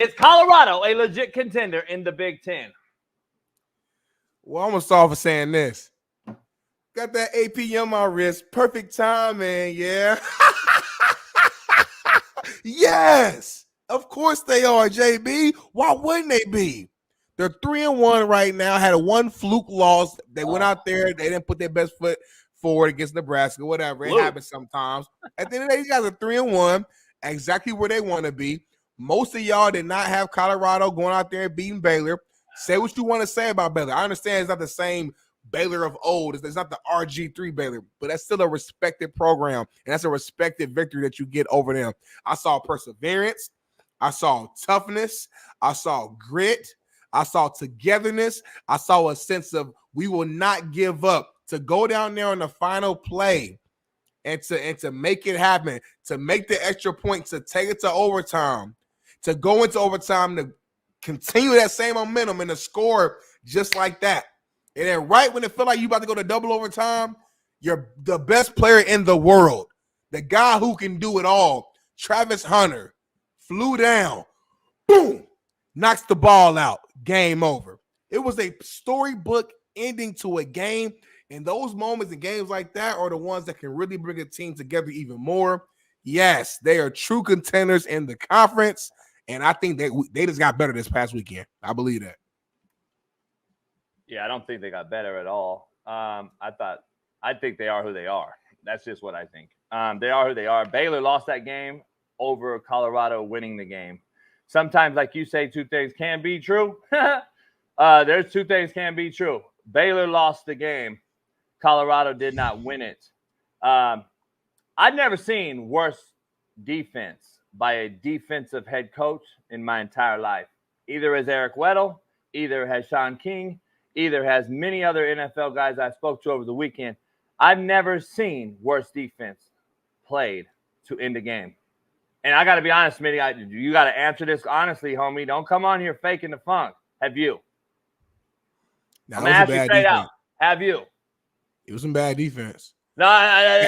Is Colorado a legit contender in the Big Ten? Well, I'm going to start with saying this. Got that AP on my wrist. Perfect timing, yeah. Yes. Of course they are, JB. Why wouldn't they be? They're 3-1 right now. Had a one fluke loss. They went out there. They didn't put their best foot forward against Nebraska, whatever. It happens sometimes. At the end of the day, these guys are 3-1, exactly where they want to be. Most of y'all did not have Colorado going out there and beating Baylor. Say what you want to say about Baylor. I understand it's not the same Baylor of old. It's not the RG3 Baylor, but that's still a respected program, and that's a respected victory that you get over them. I saw perseverance. I saw toughness. I saw grit. I saw togetherness. I saw a sense of we will not give up. To go down there on the final play and to make it happen, to make the extra point, to take it to overtime, to go into overtime, to continue that same momentum and to score just like that. And then right when it felt like you about to go to double overtime, you're the best player in the world, the guy who can do it all, Travis Hunter, flew down, boom, knocks the ball out, game over. It was a storybook ending to a game, and those moments and games like that are the ones that can really bring a team together even more. Yes, they are true contenders in the conference, and I think they just got better this past weekend. I believe that. Yeah, I don't think they got better at all. I think they are who they are. That's just what I think. They are who they are. Baylor lost that game over Colorado winning the game. Sometimes, like you say, two things can be true. There's two things can be true. Baylor lost the game. Colorado did not win it. I've never seen worse defense by a defensive head coach in my entire life. Either as Eric Weddle, either has Shaun King, either has many other NFL guys I spoke to over the weekend. I've never seen worse defense played to end a game. And I got to be honest, Smitty, you got to answer this honestly, homie. Don't come on here faking the funk. Have you? I'm going to ask you straight out. Have you? It was some bad defense. No,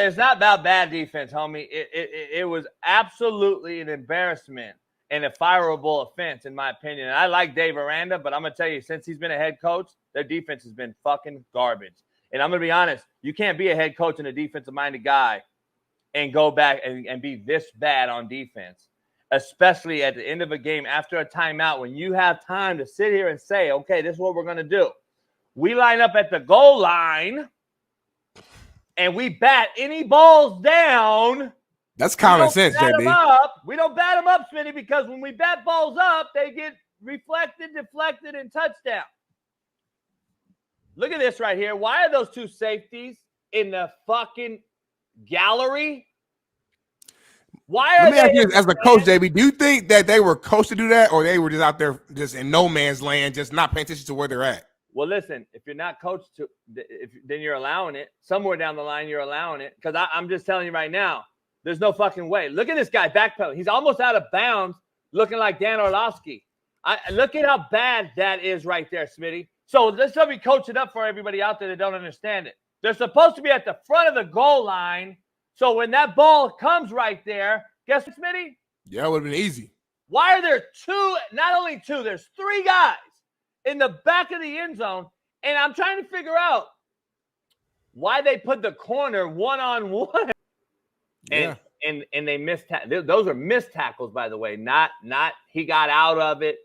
it's not about bad defense, homie. It was absolutely an embarrassment and a fireable offense, in my opinion. And I like Dave Aranda, but I'm going to tell you, since he's been a head coach, their defense has been fucking garbage. And I'm going to be honest, you can't be a head coach and a defensive-minded guy and go back and be this bad on defense, especially at the end of a game after a timeout when you have time to sit here and say, okay, this is what we're going to do. We line up at the goal line and we bat any balls down. That's common sense, JB. We don't bat them up, Smitty, because when we bat balls up, they get reflected, deflected, and touchdown. Look at this right here. Why are those two safeties in the fucking gallery? Why are Let me ask you, as a coach, JB, do you think that they were coached to do that, or they were just out there just in no man's land, just not paying attention to where they're at? Well, listen, if you're not coached to, then you're allowing it. Somewhere down the line, you're allowing it. Because I'm just telling you right now, there's no fucking way. Look at this guy backpedaling. He's almost out of bounds, looking like Dan Orlovsky. Look at how bad that is right there, Smitty. So let's let me coach it up for everybody out there that don't understand it. They're supposed to be at the front of the goal line. So when that ball comes right there, guess what, Smitty? Yeah, it would have been easy. Why are there two, not only two, there's three guys in the back of the end zone? And I'm trying to figure out why they put the corner one-on-one. Yeah. And they missed. Those are missed tackles, by the way. Not he got out of it.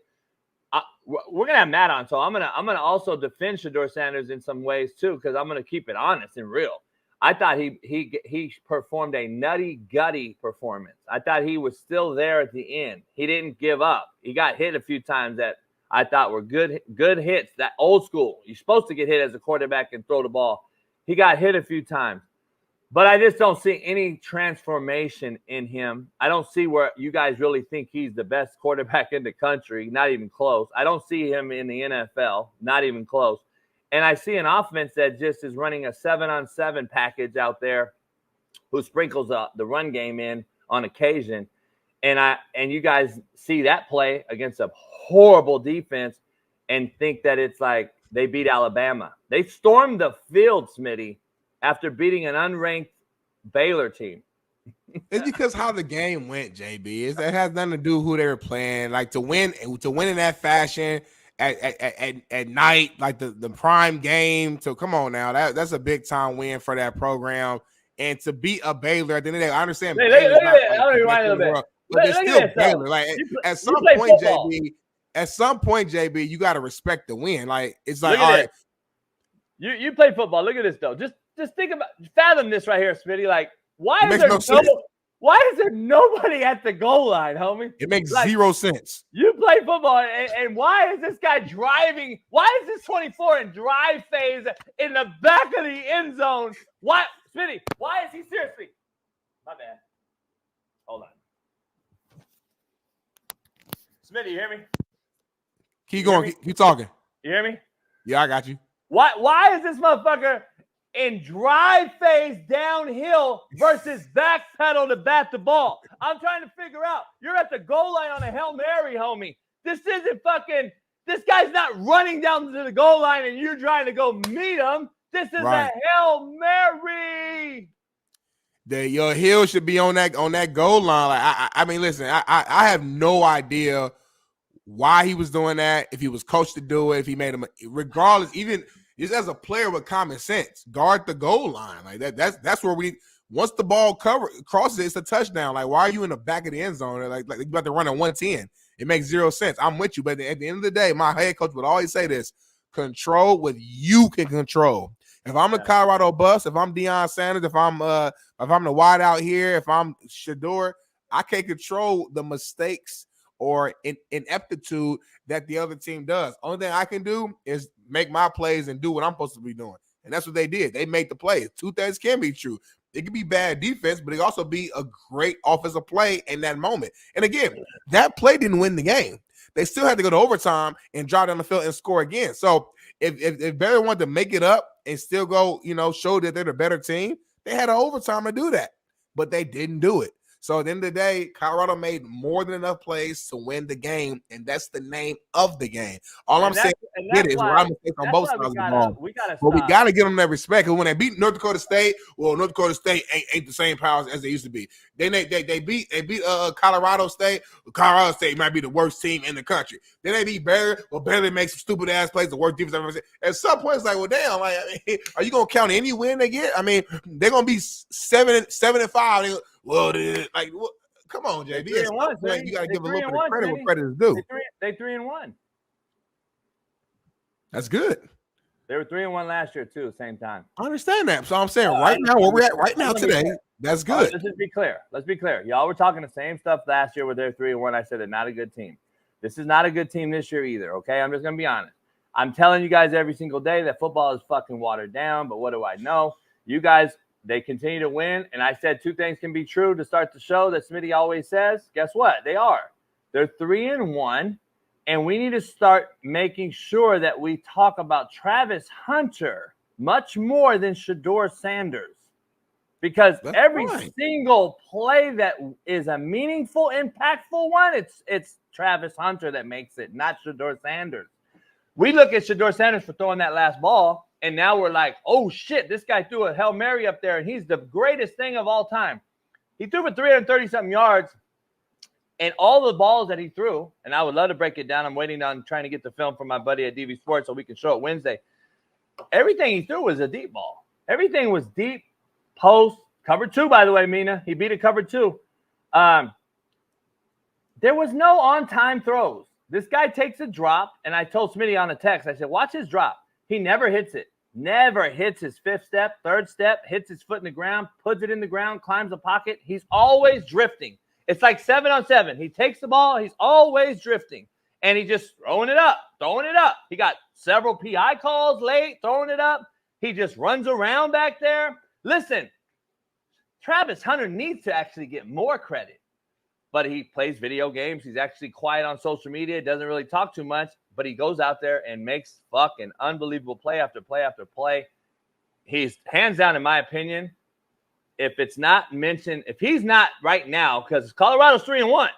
We're gonna have Matt on, so I'm gonna also defend Shedeur Sanders in some ways too, because I'm gonna keep it honest and real. I thought he performed a nutty gutty performance. I thought he was still there at the end. He didn't give up. He got hit a few times that I thought were good hits. That old school. You're supposed to get hit as a quarterback and throw the ball. He got hit a few times. But I just don't see any transformation in him. I don't see where you guys really think he's the best quarterback in the country. Not even close. I don't see him in the NFL. Not even close. And I see an offense that just is running a 7-on-7 package out there who sprinkles the run game in on occasion. And you guys see that play against a horrible defense and think that it's like they beat Alabama. They stormed the field, Smitty, after beating an unranked Baylor team. It's because how the game went, JB. It has nothing to do with who they were playing. Like to win in that fashion at night, like the prime game. So come on now, that's a big time win for that program. And to beat a Baylor at the end of the day, I understand Baylor's look not at like I'll the rewind best a in the little world, bit. but they're still This, Baylor. Like at some point, JB, you got to respect the win. Like it's like, all right. You play football. Look at this though. Just think about, fathom this right here, Smitty. Like, why is there nobody at the goal line, homie? It makes zero sense. You play football, and why is this guy driving? Why is this 24 in drive phase in the back of the end zone? Why, Smitty? Why is he seriously? My bad. Hold on. Smitty, you hear me? Keep going. Keep talking. You hear me? Yeah, I got you. Why is this motherfucker in drive phase downhill versus back pedal to bat the ball? I'm trying to figure out. You're at the goal line on a Hail Mary, homie. This isn't fucking, this guy's not running down to the goal line and you're trying to go meet him. This is a Hail Mary. Your heel should be on that goal line. Like I mean, listen, I have no idea why he was doing that, if he was coached to do it, if he made him, regardless, even just as a player with common sense, guard the goal line. Like that's where once the ball crosses it, it's a touchdown. Like, why are you in the back of the end zone? Like you about to run a 110. It makes zero sense. I'm with you, but at the end of the day, my head coach would always say this: control what you can control. If I'm the Colorado Bus, if I'm Deion Sanders, if I'm the wide out here, if I'm Shador, I can't control the mistakes or ineptitude that the other team does. Only thing I can do is make my plays and do what I'm supposed to be doing. And that's what they did. They made the plays. Two things can be true. It can be bad defense, but it also be a great offensive play in that moment. And again, that play didn't win the game. They still had to go to overtime and drive down the field and score again. So if Baylor wanted to make it up and still go, show that they're the better team, they had an overtime to do that. But they didn't do it. So at the end of the day, Colorado made more than enough plays to win the game, and that's the name of the game. All I'm saying is I'm on both sides of the ball. But we got to give them that respect. Because when they beat North Dakota State, well, North Dakota State ain't the same powers as they used to be. Then they beat Colorado State. Colorado State might be the worst team in the country. Then they beat Baylor. Well, Baylor makes some stupid ass plays, the worst defense I've ever seen. At some point, it's like, well, damn, like, are you gonna count any win they get? I mean, they're gonna be 7-5. Well, like, come on, JB. You got to give a little bit of credit where credit is due. They 3-1. That's good. They were 3-1 last year too. Same time. I understand that. So I'm saying right now, where we're at right now today, that's good. Let's just be clear. Let's be clear. Y'all were talking the same stuff last year where they're 3-1. I said they're not a good team. This is not a good team this year either. Okay, I'm just gonna be honest. I'm telling you guys every single day that football is fucking watered down. But what do I know? You guys. They continue to win, and I said two things can be true to start the show that Smitty always says. Guess what? They are. They're 3-1, and we need to start making sure that we talk about Travis Hunter much more than Shador Sanders, because every single play that is a meaningful, impactful one, it's Travis Hunter that makes it, not Shador Sanders. We look at Shador Sanders for throwing that last ball, and now we're like, oh, shit, this guy threw a Hail Mary up there, and he's the greatest thing of all time. He threw for 330-something yards, and all the balls that he threw, and I would love to break it down. I'm waiting on trying to get the film from my buddy at DV Sports so we can show it Wednesday. Everything he threw was a deep ball. Everything was deep, post, cover two, by the way, Mina. He beat a cover two. There was no on-time throws. This guy takes a drop, and I told Smitty on a text, I said, watch his drop. He never hits it. Never hits his fifth step, third step, hits his foot in the ground, puts it in the ground, climbs the pocket. He's always drifting. It's like 7-on-7. He takes the ball. He's always drifting. And he just throwing it up. He got several PI calls late, throwing it up. He just runs around back there. Listen, Travis Hunter needs to actually get more credit. But he plays video games. He's actually quiet on social media. Doesn't really talk too much. But he goes out there and makes fucking unbelievable play after play after play. He's hands down, in my opinion, if it's not mentioned, if he's not right now, because Colorado's 3-1.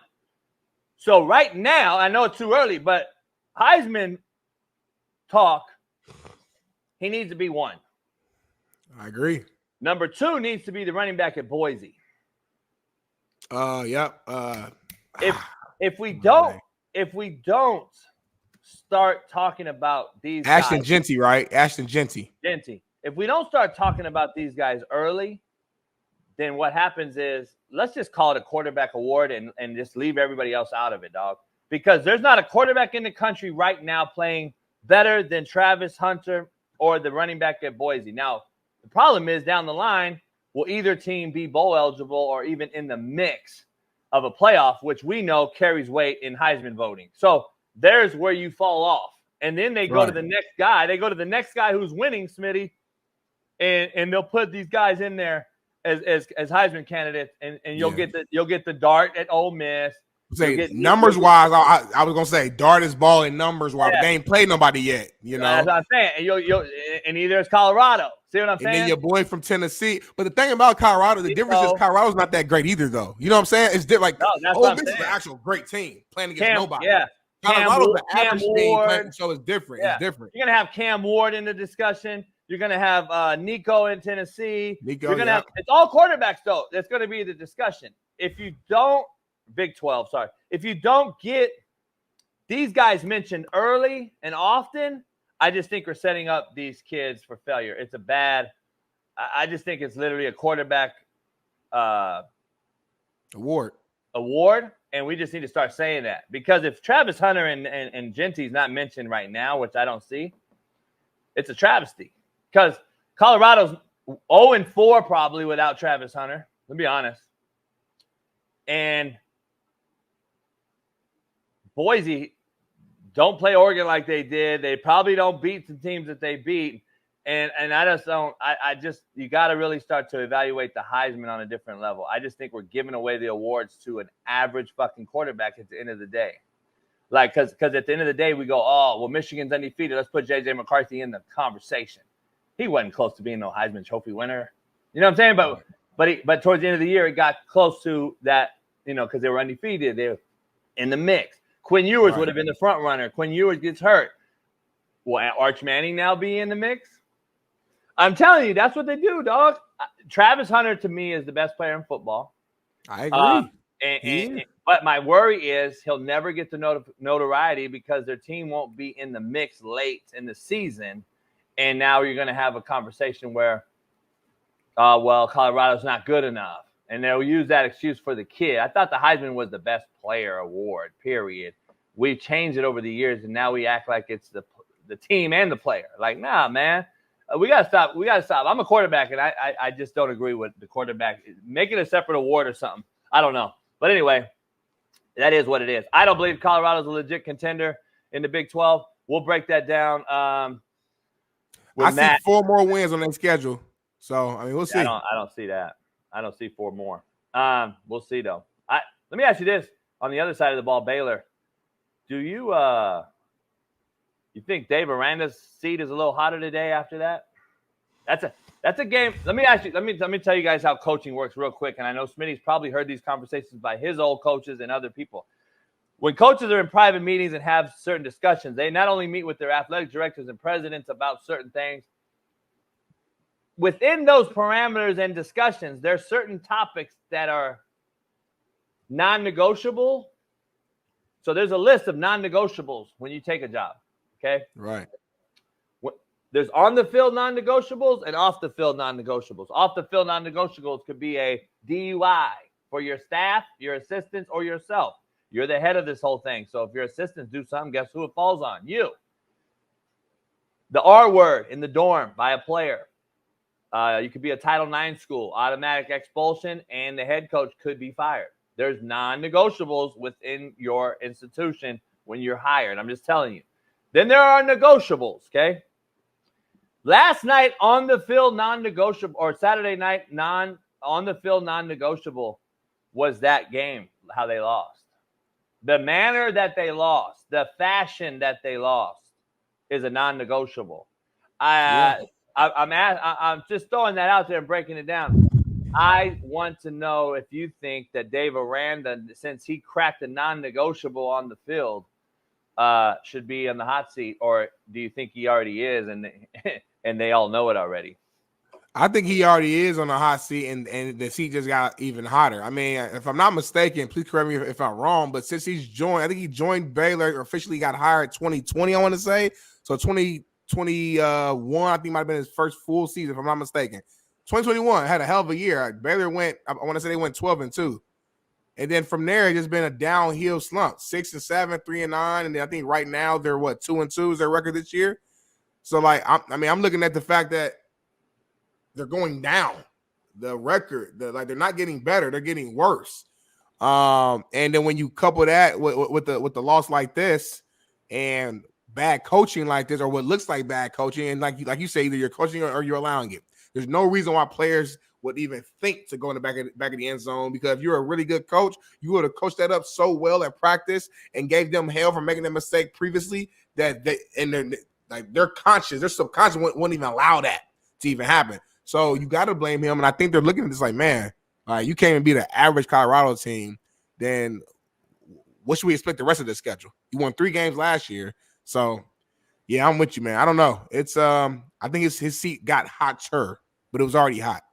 So right now, I know it's too early, but Heisman talk, he needs to be one. I agree. Number two needs to be the running back at Boise. Yep. If we don't start talking about these Ashton guys, Genty, right? Ashton Genty. if we don't start talking about these guys early, then what happens is let's just call it a quarterback award and just leave everybody else out of it, dog. Because there's not a quarterback in the country right now playing better than Travis Hunter or the running back at Boise. Now, the problem is down the line, will either team be bowl eligible or even in the mix of a playoff, which we know carries weight in Heisman voting. So there's where you fall off. And then they go to the next guy. They go to the next guy who's winning, Smitty, and they'll put these guys in there as Heisman candidates, and you'll get the Dart at Ole Miss. Say numbers wise, I was gonna say Dart is balling numbers wise, but they ain't played nobody yet. You know, that's what I'm saying. And and either it's Colorado. See what I'm saying? And then your boy from Tennessee. But the thing about Colorado, the difference is Colorado's not that great either, though. You know what I'm saying? It's different. Like Ole Miss is an actual great team playing against nobody. Yeah. Colorado's an average team playing, so it's different. Yeah. It's different. You're gonna have Cam Ward in the discussion. You're gonna have Nico in Tennessee. You're gonna have it's all quarterbacks though. That's gonna be the discussion. If you don't Big 12, sorry. If you don't get these guys mentioned early and often, I just think we're setting up these kids for failure. It's a bad – I just think it's literally a quarterback award, and we just need to start saying that. Because if Travis Hunter and Genty's not mentioned right now, which I don't see, it's a travesty. Because Colorado's 0-4 probably without Travis Hunter, to be honest. And Boise don't play Oregon like they did. They probably don't beat the teams that they beat. And I just don't – I just – you got to really start to evaluate the Heisman on a different level. I just think we're giving away the awards to an average fucking quarterback at the end of the day. Like, because at the end of the day, we go, oh, well, Michigan's undefeated. Let's put J.J. McCarthy in the conversation. He wasn't close to being no Heisman Trophy winner. You know what I'm saying? But towards the end of the year, it got close to that, you know, because they were undefeated. They were in the mix. Quinn Ewers would have been the front runner. Quinn Ewers gets hurt. Will Arch Manning now be in the mix? I'm telling you, that's what they do, dog. Travis Hunter, to me, is the best player in football. I agree. But my worry is he'll never get the notoriety because their team won't be in the mix late in the season. And now you're going to have a conversation where, well, Colorado's not good enough. And they'll use that excuse for the kid. I thought the Heisman was the best player award, period. We've changed it over the years, and now we act like it's the team and the player. Like, nah, man. We got to stop. We got to stop. I'm a quarterback, and I just don't agree with the quarterback. Make it a separate award or something. I don't know. But anyway, that is what it is. I don't believe Colorado's a legit contender in the Big 12. We'll break that down. I see 4 more wins on their schedule. So, I mean, we'll see. I don't see that. I don't see 4 more. We'll see, though. Let me ask you this. On the other side of the ball, Baylor, do you you think Dave Aranda's seat is a little hotter today after that? That's a game. Let me ask you. Let me tell you guys how coaching works real quick. And I know Smitty's probably heard these conversations by his old coaches and other people. When coaches are in private meetings and have certain discussions, they not only meet with their athletic directors and presidents about certain things. Within those parameters and discussions, there's certain topics that are non-negotiable. So there's a list of non-negotiables when you take a job. Okay. Right. There's on the field non-negotiables and off the field non-negotiables. Off the field non-negotiables could be a DUI for your staff, your assistants, or yourself. You're the head of this whole thing. So if your assistants do something, guess who it falls on? You. The R word in the dorm by a player. You could be a Title IX school, automatic expulsion, and the head coach could be fired. There's non-negotiables within your institution when you're hired. I'm just telling you. Then there are negotiables, okay? Last night on the field non-negotiable, or Saturday night on the field non-negotiable was that game, how they lost. The manner that they lost, the fashion that they lost is a non-negotiable. I'm just throwing that out there and breaking it down. I want to know if you think that Dave Aranda, since he cracked the non-negotiable on the field, should be in the hot seat, or do you think he already is and they all know it already? I think he already is on the hot seat, and the seat just got even hotter. I mean, if I'm not mistaken, please correct me if I'm wrong, but since he's joined, I think he joined Baylor, officially got hired 2020, I want to say. So 2021, I think might have been his first full season, if I'm not mistaken. 2021 had a hell of a year. Baylor went, I want to say they went 12-2. And then from there, it's just been a downhill slump, 6-7, 3-9. And then I think right now they're 2-2 is their record this year. So like, I'm looking at the fact that they're going down. The record, they're not getting better, they're getting worse. And then when you couple that with the loss like this and bad coaching like this, or what looks like bad coaching, and like you say, either you're coaching or you're allowing it. There's no reason why players would even think to go in the back of the end zone, because if you're a really good coach, you would have coached that up so well at practice and gave them hell for making that mistake previously that they're conscious, their subconscious wouldn't even allow that to even happen. So you got to blame him, and I think they're looking at this like, man, all right, you can't even beat an average Colorado team. Then what should we expect the rest of the schedule? You won 3 games last year, so yeah, I'm with you, man. I don't know. It's I think his seat got hotter, but it was already hot.